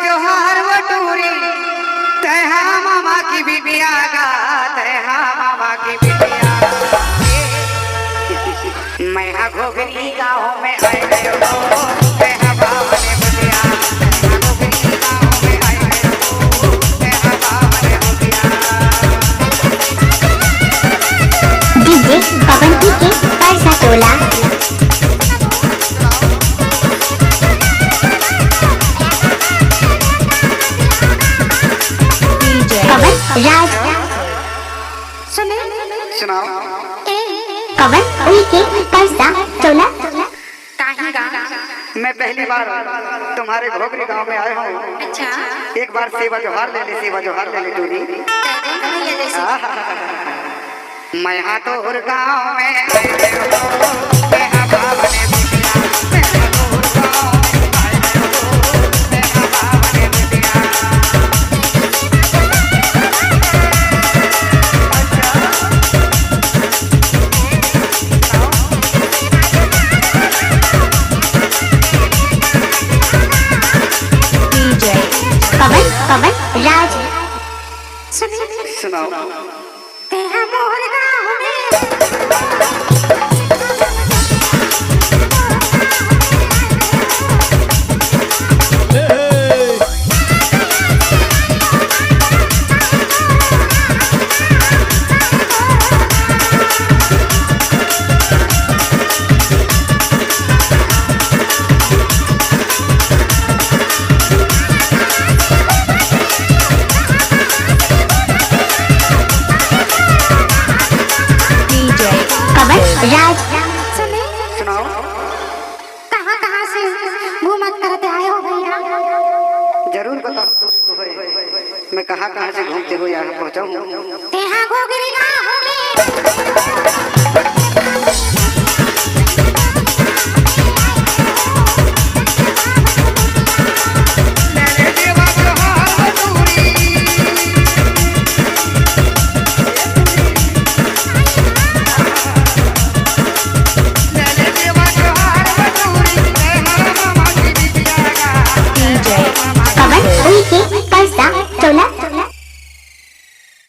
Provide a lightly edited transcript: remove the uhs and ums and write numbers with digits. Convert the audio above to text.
जोहार वो टूरी तहा मामा की बिटिया का तहा मामा की बिटिया मैं घोगरी गाँव में आए गए हो तहा बाबा ने बिटिया घोगरी गाँव में आए गए हो तहा बाबा ने बिटिया डीजे पवन के पैसा टोला पवन राज सुनाओ पवन उनके पैसा टोला मैं पहली बार तुम्हारे घोगरी गांव में आया हूँ। अच्छा एक बार सेवा जोहार ले ले सेवा जोहार ले ले टूरी मैं यहाँ तो हर गाँव में आए हो तेहा बाबा ने बिटिया मैं तो हर गाँव में आए हो तेहा बाबा ने बिटिया पवन पवन राज सुनाओ तेरा मोर गाँव में राज सुनाओ कहाँ कहाँ से घूमत करते आए हो भैया? जरूर बताओ मैं कहाँ कहाँ से घूमते हुए यहाँ पहुँचा हूँ। तेहा घोगरी